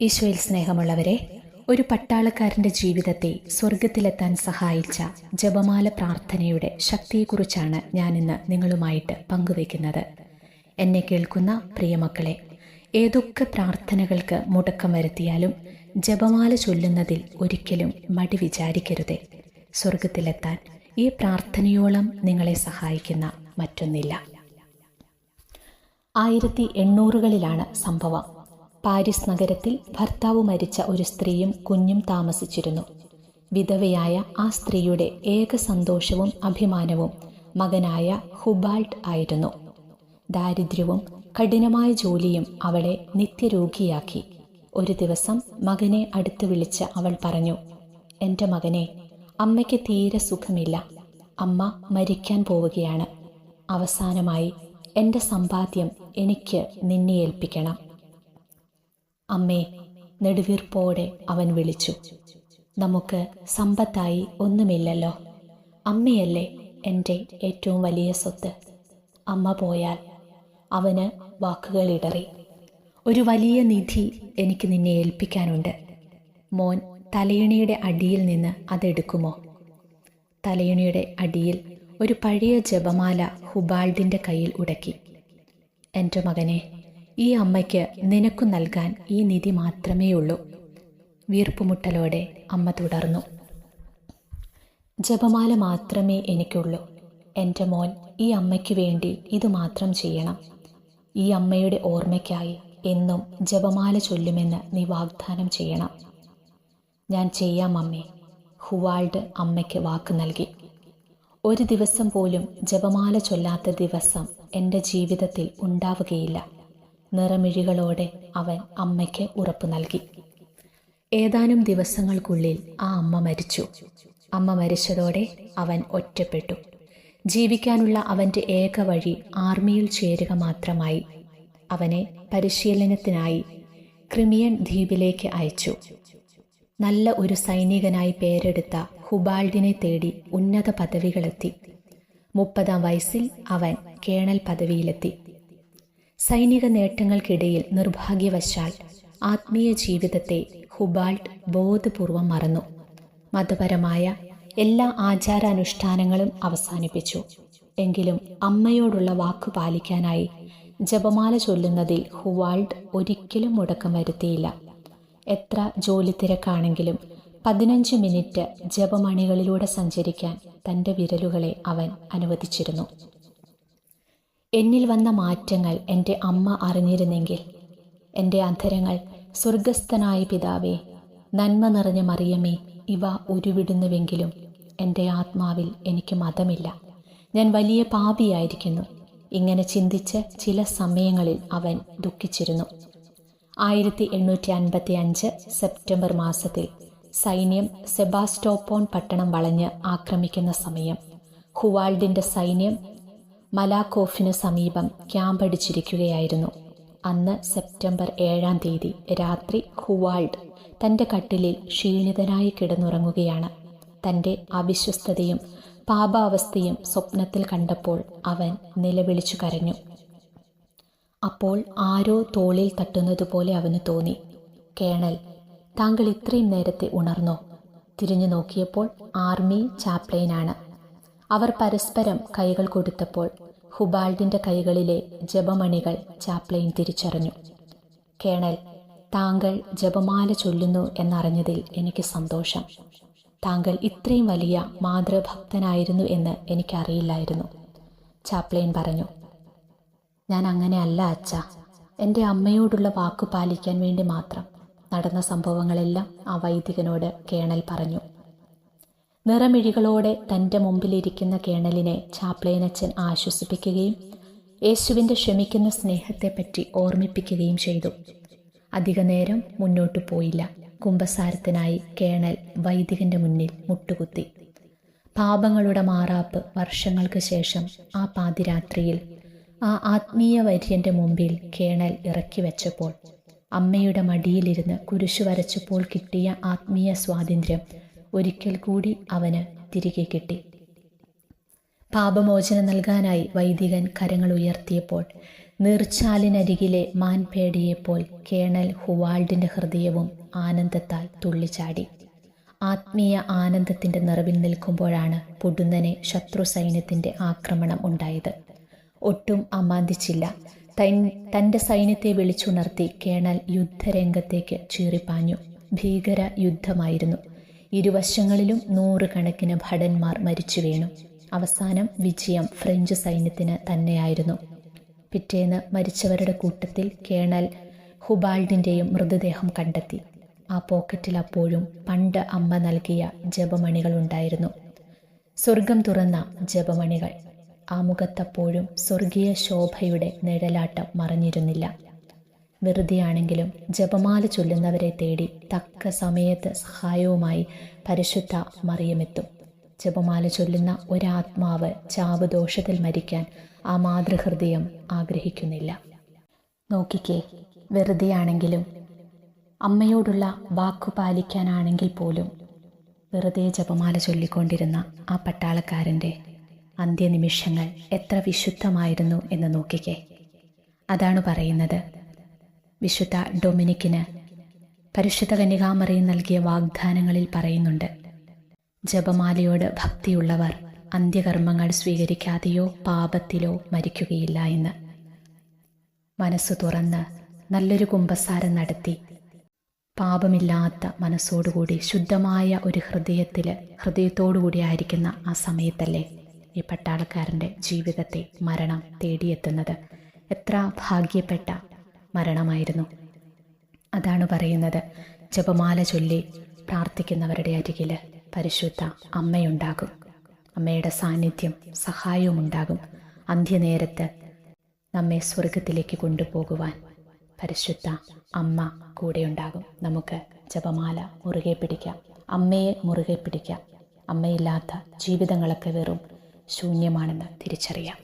ഈശോയിൽ സ്നേഹമുള്ളവരെ, ഒരു പട്ടാളക്കാരൻ്റെ ജീവിതത്തെ സ്വർഗത്തിലെത്താൻ സഹായിച്ച ജപമാല പ്രാർത്ഥനയുടെ ശക്തിയെക്കുറിച്ചാണ് ഞാനിന്ന് നിങ്ങളുമായിട്ട് പങ്കുവയ്ക്കുന്നത്. എന്നെ കേൾക്കുന്ന പ്രിയമക്കളെ, ഏതൊക്കെ പ്രാർത്ഥനകൾക്ക് മുടക്കം വരുത്തിയാലും ജപമാല ചൊല്ലുന്നതിൽ ഒരിക്കലും മടി വിചാരിക്കരുതേ. സ്വർഗത്തിലെത്താൻ ഈ പ്രാർത്ഥനയോളം നിങ്ങളെ സഹായിക്കുന്ന മറ്റൊന്നില്ല. 1800കളിലാണ് സംഭവം. പാരീസ് നഗരത്തിൽ ഭർത്താവ് മരിച്ച ഒരു സ്ത്രീയും കുഞ്ഞും താമസിച്ചിരുന്നു. വിധവയായ ആ സ്ത്രീയുടെ ഏക സന്തോഷവും അഭിമാനവും മകനായ ഹുബാൾട്ട് ആയിരുന്നു. ദാരിദ്ര്യവും കഠിനമായ ജോലിയും അവളെ നിത്യരോഗിയാക്കി. ഒരു ദിവസം മകനെ അടുത്ത് വിളിച്ച് അവൾ പറഞ്ഞു, "എൻ്റെ മകനെ, അമ്മയ്ക്ക് തീരെ സുഖമില്ല. അമ്മ മരിക്കാൻ പോവുകയാണ്. അവസാനമായി എൻ്റെ സമ്പാദ്യം എനിക്ക് നിന്നെ ഏൽപ്പിക്കണം." "അമ്മേ," നെടുവീർപ്പോടെ അവൻ വിളിച്ചു. "നമുക്ക് സമ്പത്തായി ഒന്നുമില്ലല്ലോ. അമ്മയല്ലേ എൻ്റെ ഏറ്റവും വലിയ സ്വത്ത്. അമ്മ പോയാൽ..." അവന് വാക്കുകളിടറി. "ഒരു വലിയ നിധി എനിക്ക് നിന്നെ ഏൽപ്പിക്കാനുണ്ട്. മോൻ തലയിണയുടെ അടിയിൽ നിന്ന് അതെടുക്കുമോ?" തലയിണയുടെ അടിയിൽ ഒരു പഴയ ജപമാല ഹുബാൾഡിൻ്റെ കയ്യിൽ ഉടക്കി. "എൻ്റെ മകനെ, ഈ അമ്മയ്ക്ക് നിനക്കു നൽകാൻ ഈ നിധി മാത്രമേ ഉള്ളൂ." വീർപ്പുമുട്ടലോടെ അമ്മ തുടർന്നു, "ജപമാല മാത്രമേ എനിക്കുള്ളൂ. എൻ്റെ മോൻ ഈ അമ്മയ്ക്ക് വേണ്ടി ഇത് മാത്രം ചെയ്യണം. ഈ അമ്മയുടെ ഓർമ്മയ്ക്കായി എന്നും ജപമാല ചൊല്ലുമെന്ന് നീ വാഗ്ദാനം ചെയ്യണം." "ഞാൻ ചെയ്യാം അമ്മേ." ഹുവാൾഡ് അമ്മയ്ക്ക് വാക്ക് നൽകി. "ഒരു ദിവസം പോലും ജപമാല ചൊല്ലാത്ത ദിവസം എൻ്റെ ജീവിതത്തിൽ ഉണ്ടാവുകയില്ല." നിറമിഴികളോടെ അവൻ അമ്മയ്ക്ക് ഉറപ്പു നൽകി. ഏതാനും ദിവസങ്ങൾക്കുള്ളിൽ ആ അമ്മ മരിച്ചു. അമ്മ മരിച്ചതോടെ അവൻ ഒറ്റപ്പെട്ടു. ജീവിക്കാനുള്ള അവൻ്റെ ഏക വഴി ആർമിയിൽ ചേരുക മാത്രമായി. അവനെ പരിശീലനത്തിനായി ക്രിമിയൻ ദ്വീപിലേക്ക് അയച്ചു. നല്ല ഒരു സൈനികനായി പേരെടുത്ത ഹുബാൾഡിനെ തേടി ഉന്നത പദവികളെത്തി. 30-ാം വയസ്സിൽ അവൻ കേണൽ പദവിയിലെത്തി. സൈനിക നേട്ടങ്ങൾക്കിടയിൽ നിർഭാഗ്യവശാൽ ആത്മീയ ജീവിതത്തെ ഹുബാൾഡ് ബോധപൂർവം മറന്നു. മതപരമായ എല്ലാ ആചാരാനുഷ്ഠാനങ്ങളും അവസാനിപ്പിച്ചു. എങ്കിലും അമ്മയോടുള്ള വാക്കു പാലിക്കാനായി ജപമാല ചൊല്ലുന്നതിൽ ഹുവാൾഡ് ഒരിക്കലും മുടക്കം വരുത്തിയില്ല. എത്ര ജോലി തിരക്കാണെങ്കിലും 15 മിനിറ്റ് ജപമണികളിലൂടെ സഞ്ചരിക്കാൻ തൻ്റെ വിരലുകളെ അവൻ അനുവദിച്ചിരുന്നു. എന്നിൽ വന്ന മാറ്റങ്ങൾ എൻ്റെ അമ്മ അറിഞ്ഞിരുന്നെങ്കിൽ. എൻ്റെ അധരങ്ങൾ സ്വർഗസ്ഥനായ പിതാവേ, നന്മ നിറഞ്ഞ മറിയമേ ഇവ ഉരുവിടുന്നുവെങ്കിലും എൻ്റെ ആത്മാവിൽ എനിക്ക് മതമില്ല. ഞാൻ വലിയ പാപിയായിരിക്കുന്നു. ഇങ്ങനെ ചിന്തിച്ച് ചില സമയങ്ങളിൽ അവൻ ദുഃഖിച്ചിരുന്നു. 1855 സെപ്റ്റംബർ മാസത്തിൽ സൈന്യം സെബാസ്റ്റോപോൺ പട്ടണം വളഞ്ഞ് ആക്രമിക്കുന്ന സമയം ഹുവാൾഡിൻ്റെ സൈന്യം മലാക്കോഫിനു സമീപം ക്യാമ്പടിച്ചിരിക്കുകയായിരുന്നു. അന്ന് സെപ്റ്റംബർ 7-ാം തീയതി രാത്രി ഹുവാൾഡ് തൻ്റെ കട്ടിലിൽ ക്ഷീണിതനായി കിടന്നുറങ്ങുകയാണ്. തൻ്റെ അവിശ്വസ്തതയും പാപാവസ്ഥയും സ്വപ്നത്തിൽ കണ്ടപ്പോൾ അവൻ നിലവിളിച്ചു കരഞ്ഞു. അപ്പോൾ ആരോ തോളിൽ തട്ടുന്നതുപോലെ അവന് തോന്നി. "കേണൽ, താങ്കൾ ഇത്രയും നേരത്തെ ഉണർന്നോ?" തിരിഞ്ഞു നോക്കിയപ്പോൾ ആർമി ചാപ്ലെയിനാണ്. അവർ പരസ്പരം കൈകൾ കൊടുത്തപ്പോൾ ഹുബാൾഡിൻ്റെ കൈകളിലെ ജപമണികൾ ചാപ്ലെയിൻ തിരിച്ചറിഞ്ഞു. "കേണൽ, താങ്കൾ ജപമാല ചൊല്ലുന്നു എന്നറിഞ്ഞതിൽ എനിക്ക് സന്തോഷം. താങ്കൾ ഇത്രയും വലിയ മാതൃഭക്തനായിരുന്നു എന്ന് എനിക്കറിയില്ലായിരുന്നു." ചാപ്ലെയിൻ പറഞ്ഞു. "ഞാൻ അങ്ങനെ അല്ല അച്ഛാ. എൻ്റെ അമ്മയോടുള്ള വാക്കു പാലിക്കാൻ വേണ്ടി മാത്രം." നടന്ന സംഭവങ്ങളെല്ലാം ആ വൈദികനോട് കേണൽ പറഞ്ഞു. നിറമിഴികളോടെ തൻ്റെ മുമ്പിലിരിക്കുന്ന കേണലിനെ ചാപ്ലെയിനച്ചൻ ആശ്വസിപ്പിക്കുകയും യേശുവിൻ്റെ ക്ഷമിക്കുന്ന സ്നേഹത്തെപ്പറ്റി ഓർമ്മിപ്പിക്കുകയും ചെയ്തു. അധിക നേരം മുന്നോട്ടു പോയില്ല. കുമ്പസാരത്തിനായി കേണൽ വൈദികൻ്റെ മുന്നിൽ മുട്ടുകുത്തി. പാപങ്ങളുടെ മാറാപ്പ് വർഷങ്ങൾക്ക് ശേഷം ആ പാതിരാത്രിയിൽ ആ ആത്മീയ വര്യൻ്റെ മുമ്പിൽ കേണൽ ഇറക്കി വെച്ചപ്പോൾ അമ്മയുടെ മടിയിലിരുന്ന് കുരിശു വരച്ചപ്പോൾ കിട്ടിയ ആത്മീയ സ്വാതന്ത്ര്യം ഒരിക്കൽ കൂടി അവന് തിരികെ കിട്ടി. പാപമോചനം നൽകാനായി വൈദികൻ കരങ്ങൾ ഉയർത്തിയപ്പോൾ നീർച്ചാലിനരികിലെ മാൻപേടിയെപ്പോൾ കേണൽ ഹുവാൾഡിൻ്റെ ഹൃദയവും ആനന്ദത്താൽ തുള്ളിച്ചാടി. ആത്മീയ ആനന്ദത്തിൻ്റെ നിറവിൽ നിൽക്കുമ്പോഴാണ് പൊടുന്നനെ ശത്രു സൈന്യത്തിൻ്റെ ആക്രമണം ഉണ്ടായത്. ഒട്ടും അമാന്തിച്ചില്ല. തൻ്റെ സൈന്യത്തെ വിളിച്ചുണർത്തി കേണൽ യുദ്ധരംഗത്തേക്ക് ചീറിപ്പാഞ്ഞു. ഭീകര യുദ്ധമായിരുന്നു. ഇരുവശങ്ങളിലും 100 കണക്കിന് ഭടന്മാർ മരിച്ചു വീണു. അവസാനം വിജയം ഫ്രഞ്ച് സൈന്യത്തിന് തന്നെയായിരുന്നു. പിറ്റേന്ന് മരിച്ചവരുടെ കൂട്ടത്തിൽ കേണൽ ഹുബാൾഡിൻ്റെയും മൃതദേഹം കണ്ടെത്തി. ആ പോക്കറ്റിൽ അപ്പോഴും പണ്ട് അമ്മ നൽകിയ ജപമണികളുണ്ടായിരുന്നു. സ്വർഗം തുറന്ന ജപമണികൾ. ആ മുഖത്തപ്പോഴും സ്വർഗീയ ശോഭയുടെ നിഴലാട്ടം മറഞ്ഞിരുന്നില്ല. വെറുതെയാണെങ്കിലും ജപമാല ചൊല്ലുന്നവരെ തേടി തക്ക സമയത്ത് സഹായവുമായി പരിശുദ്ധ മറിയമെത്തും. ജപമാല ചൊല്ലുന്ന ഒരാത്മാവ് ചാവുദോഷത്തിൽ മരിക്കാൻ ആ മാതൃഹൃദയം ആഗ്രഹിക്കുന്നില്ല. നോക്കിക്കേ, വെറുതെയാണെങ്കിലും അമ്മയോടുള്ള വാക്കു പാലിക്കാനാണെങ്കിൽ പോലും വെറുതെ ജപമാല ചൊല്ലിക്കൊണ്ടിരുന്ന ആ പട്ടാളക്കാരൻ്റെ അന്ത്യനിമിഷങ്ങൾ എത്ര വിശുദ്ധമായിരുന്നു എന്ന് നോക്കിക്കേ. അതാണ് പറയുന്നത്. വിശുദ്ധ ഡൊമിനിക്കിന് പരിശുദ്ധ കന്യകാമറിയം നൽകിയ വാഗ്ദാനങ്ങളിൽ പറയുന്നുണ്ട്, ജപമാലയോട് ഭക്തിയുള്ളവർ അന്ത്യകർമ്മങ്ങൾ സ്വീകരിക്കാതെയോ പാപത്തിലോ മരിക്കുകയില്ല എന്ന്. മനസ്സു തുറന്ന് നല്ലൊരു കുമ്പസാരം നടത്തി പാപമില്ലാത്ത മനസ്സോടുകൂടി ശുദ്ധമായ ഒരു ഹൃദയത്തോടുകൂടി ആയിരിക്കുന്ന ആ സമയത്തല്ലേ ഈ പട്ടാളക്കാരൻ്റെ ജീവിതത്തെ മരണം തേടിയെത്തുന്നത്. എത്ര ഭാഗ്യപ്പെട്ട മരണമായിരുന്നു. അതാണ് പറയുന്നത്, ജപമാല ചൊല്ലി പ്രാർത്ഥിക്കുന്നവരുടെ അരികിൽ പരിശുദ്ധ അമ്മയുണ്ടാകും. അമ്മയുടെ സാന്നിധ്യം സഹായവും ഉണ്ടാകും. അന്ത്യനേരത്ത് നമ്മെ സ്വർഗത്തിലേക്ക് കൊണ്ടുപോകുവാൻ പരിശുദ്ധ അമ്മ കൂടെയുണ്ടാകും. നമുക്ക് ജപമാല മുറുകെ പിടിക്കാം, അമ്മയെ മുറുകെ പിടിക്കാം. അമ്മയില്ലാത്ത ജീവിതങ്ങളൊക്കെ വെറും ശൂന്യമാണെന്ന് തിരിച്ചറിയാം.